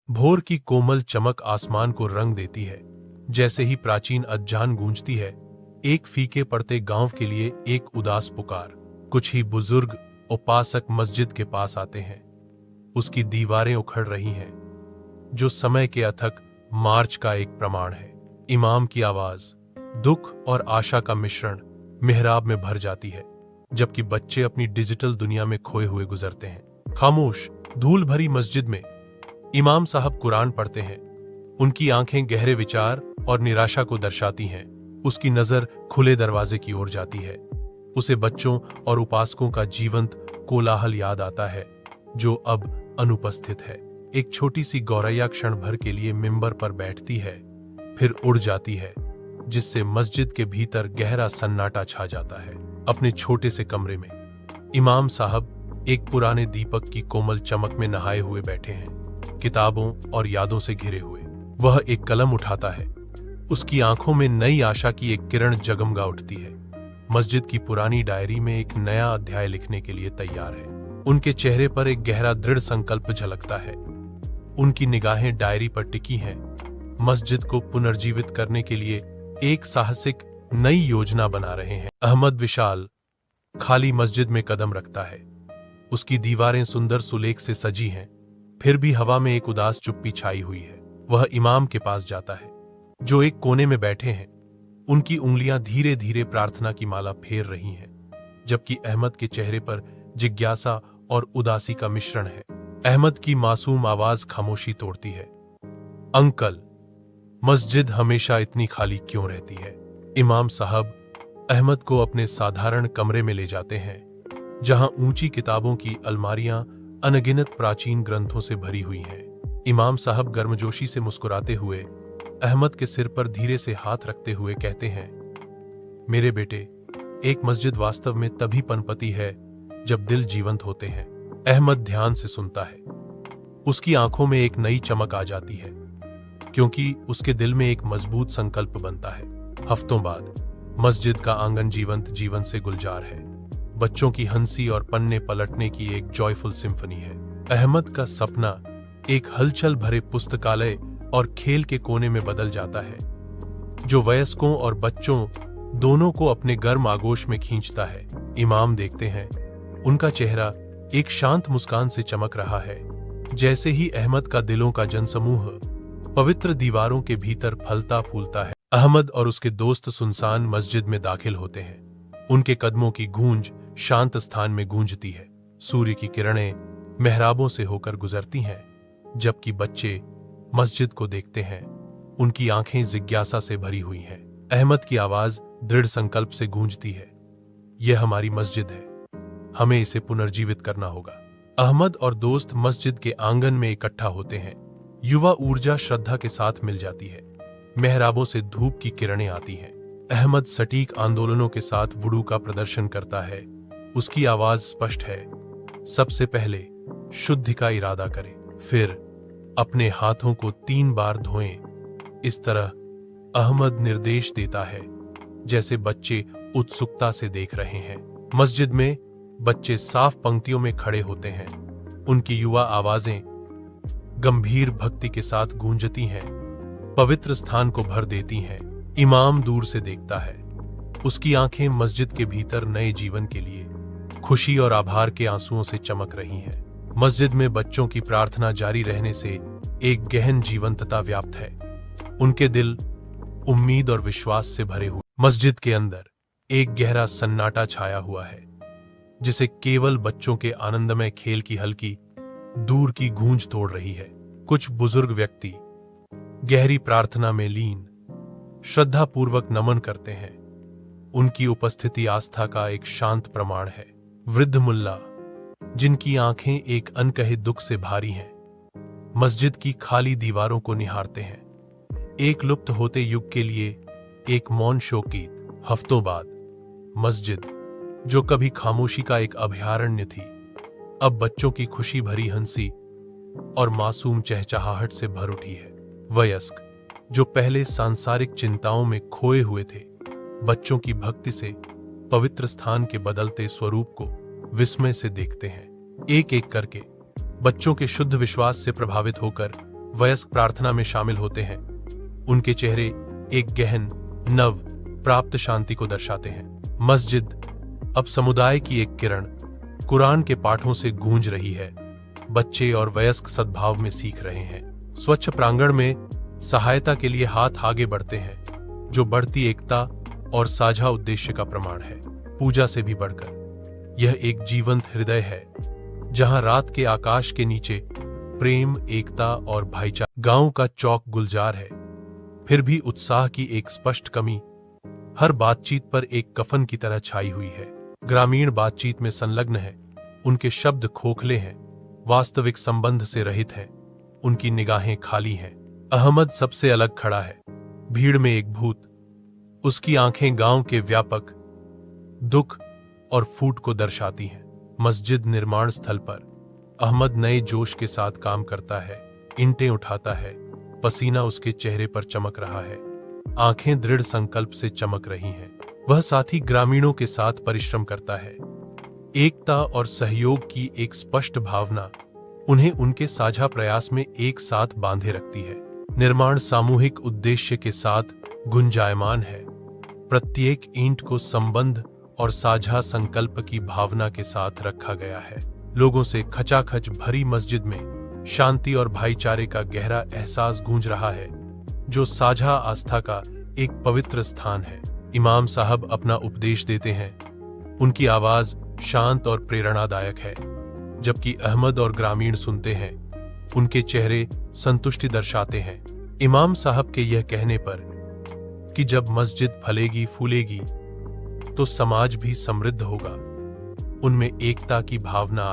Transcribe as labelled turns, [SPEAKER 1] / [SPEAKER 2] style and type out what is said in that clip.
[SPEAKER 1] भोर की कोमल चमक आसमान को रंग देती है। जैसे ही प्राचीन अजान गूंजती है, एक फीके पड़ते गांव के लिए एक उदास पुकार। कुछ ही बुजुर्ग उपासक मस्जिद के पास आते हैं। उसकी दीवारें उखड़ रही हैं, जो समय के अथक मार्च का एक प्रमाण है। इमाम की आवाज दुख और आशा का मिश्रण मिहराब में भर जाती है, जबकि बच्चे अपनी डिजिटल दुनिया में खोए हुए गुजरते हैं। खामोश धूल भरी मस्जिद में इमाम साहब कुरान पढ़ते हैं। उनकी आंखें गहरे विचार और निराशा को दर्शाती हैं। उसकी नजर खुले दरवाजे की ओर जाती है। उसे बच्चों और उपासकों का जीवंत कोलाहल याद आता है, जो अब अनुपस्थित है। एक छोटी सी गौरैया क्षण भर के लिए मिंबर पर बैठती है, फिर उड़ जाती है, जिससे मस्जिद के भीतर गहरा सन्नाटा छा जाता है। अपने छोटे से कमरे में इमाम साहब एक पुराने दीपक की कोमल चमक में नहाए हुए बैठे हैं, किताबों और यादों से घिरे हुए। वह एक कलम उठाता है। उसकी आंखों में नई आशा की एक किरण जगमगा उठती है। मस्जिद की पुरानी डायरी में एक नया अध्याय लिखने के लिए तैयार है। उनके चेहरे पर एक गहरा दृढ़ संकल्प झलकता है। उनकी निगाहें डायरी पर टिकी हैं, मस्जिद को पुनर्जीवित करने के लिए एक साहसिक नई योजना बना रहे हैं। अहमद विशाल खाली मस्जिद में कदम रखता है। उसकी दीवारें सुंदर सुलेख से सजी हैं, फिर भी हवा में एक उदास चुप्पी छाई हुई है। वह इमाम के पास जाता है, जो एक कोने में बैठे हैं। उनकी उंगलियां धीरे धीरे प्रार्थना की माला फेर रही हैं, जबकि अहमद के चेहरे पर जिज्ञासा और उदासी का मिश्रण है। अहमद की मासूम आवाज खामोशी तोड़ती है, अंकल, मस्जिद हमेशा इतनी खाली क्यों रहती है? इमाम साहब अहमद को अपने साधारण कमरे में ले जाते हैं, जहां ऊंची किताबों की अलमारियां अनगिनत प्राचीन ग्रंथों से भरी हुई हैं। इमाम साहब गर्मजोशी से मुस्कुराते हुए अहमद के सिर पर धीरे से हाथ रखते हुए कहते हैं, मेरे बेटे, एक मस्जिद वास्तव में तभी पनपती है जब दिल जीवंत होते हैं। अहमद ध्यान से सुनता है। उसकी आंखों में एक नई चमक आ जाती है, क्योंकि उसके दिल में एक मजबूत संकल्प बनता है। हफ्तों बाद मस्जिद का आंगन जीवंत जीवन से गुलजार है। बच्चों की हंसी और पन्ने पलटने की एक जॉयफुल सिम्फनी है। अहमद का सपना एक हलचल भरे पुस्तकालय और खेल के कोने में बदल जाता है, जो वयस्कों और बच्चों दोनों को अपने गर्म आगोश में खींचता है। इमाम देखते हैं, उनका चेहरा एक शांत मुस्कान से चमक रहा है, जैसे ही अहमद का दिलों का जनसमूह पवित्र दीवारों के भीतर फलता फूलता है। अहमद और उसके दोस्त सुनसान मस्जिद में दाखिल होते हैं। उनके कदमों की गूंज शांत स्थान में गूंजती है। सूर्य की किरणें मेहराबों से होकर गुजरती हैं, जबकि बच्चे मस्जिद को देखते हैं। उनकी आंखें जिज्ञासा से भरी हुई हैं। अहमद की आवाज दृढ़ संकल्प से गूंजती है, यह हमारी मस्जिद है, हमें इसे पुनर्जीवित करना होगा। अहमद और दोस्त मस्जिद के आंगन में इकट्ठा होते हैं। युवा ऊर्जा श्रद्धा के साथ मिल जाती है। मेहराबों से धूप की किरणें आती हैं। अहमद सटीक आंदोलनों के साथ वुडू का प्रदर्शन करता है। उसकी आवाज स्पष्ट है, सबसे पहले शुद्धि का इरादा करें, फिर अपने हाथों को 3 बार धोएं। इस तरह अहमद निर्देश देता है, जैसे बच्चे उत्सुकता से देख रहे हैं। मस्जिद में बच्चे साफ पंक्तियों में खड़े होते हैं। उनकी युवा आवाजें गंभीर भक्ति के साथ गूंजती हैं, पवित्र स्थान को भर देती हैं। इमाम दूर से देखता है। उसकी आंखें मस्जिद के भीतर नए जीवन के लिए खुशी और आभार के आंसुओं से चमक रही हैं। मस्जिद में बच्चों की प्रार्थना जारी रहने से एक गहन जीवंतता व्याप्त है। उनके दिल उम्मीद और विश्वास से भरे हुए। मस्जिद के अंदर एक गहरा सन्नाटा छाया हुआ है, जिसे केवल बच्चों के आनंदमय खेल की हल्की दूर की गूंज तोड़ रही है। कुछ बुजुर्ग व्यक्ति गहरी प्रार्थना में लीन श्रद्धापूर्वक नमन करते हैं। उनकी उपस्थिति आस्था का एक शांत प्रमाण है। वृद्ध मुल्ला, जिनकी आंखें एक अनकहे दुख से भारी हैं, मस्जिद की खाली दीवारों को निहारते हैं। एक लुप्त होते युग के लिए एक मौन शोकीत। हफ्तों बाद मस्जिद, जो कभी खामोशी का एक अभयारण्य थी, अब बच्चों की खुशी भरी हंसी और मासूम चहचहाहट से भर उठी है। वयस्क, जो पहले सांसारिक चिंताओं में खोए हुए थे, बच्चों की भक्ति से पवित्र स्थान के बदलते स्वरूप को विस्मय से देखते हैं। एक एक करके बच्चों के शुद्ध विश्वास से प्रभावित होकर वयस्क प्रार्थना में शामिल होते हैं। उनके चेहरे एक गहन नव प्राप्त शांति को दर्शाते हैं। मस्जिद अब समुदाय की एक किरण कुरान के पाठों से गूंज रही है। बच्चे और वयस्क सद्भाव में सीख रहे हैं। स्वच्छ प्रांगण में सहायता के लिए हाथ आगे बढ़ते हैं, जो बढ़ती एकता और साझा उद्देश्य का प्रमाण है। पूजा से भी बढ़कर यह एक जीवंत हृदय है, जहां रात के आकाश के नीचे प्रेम, एकता और भाईचारा। गांव का चौक गुलजार है, फिर भी उत्साह की एक स्पष्ट कमी हर बातचीत पर एक कफन की तरह छाई हुई है। ग्रामीण बातचीत में संलग्न है, उनके शब्द खोखले हैं, वास्तविक संबंध से रहित हैं, उनकी निगाहें खाली हैं। अहमद सबसे अलग खड़ा है, भीड़ में एक भूत। उसकी आंखें गांव के व्यापक दुख और फूट को दर्शाती हैं। मस्जिद निर्माण स्थल पर अहमद नए जोश के साथ काम करता है, ईंटें उठाता है, पसीना उसके चेहरे पर चमक रहा है, आंखें दृढ़ संकल्प से चमक रही हैं। वह साथी ग्रामीणों के साथ परिश्रम करता है। एकता और सहयोग की एक स्पष्ट भावना उन्हें उनके साझा प्रयास में एक साथ बांधे रखती है। निर्माण सामूहिक उद्देश्य के साथ गुंजायमान है। प्रत्येक ईंट को संबंध और साझा संकल्प की भावना के साथ रखा गया है। लोगों से खचाखच भरी मस्जिद में शांति और भाईचारे का गहरा एहसास गूंज रहा है, जो साझा आस्था का एक पवित्र स्थान है। इमाम साहब अपना उपदेश देते हैं। उनकी आवाज शांत और प्रेरणादायक है, जबकि अहमद और ग्रामीण सुनते हैं। उनके चेहरे संतुष्टि दर्शाते हैं। इमाम साहब के यह कहने पर कि जब मस्जिद फलेगी फूलेगी तो समाज भी समृद्ध होगा, उनमें एकता की भावना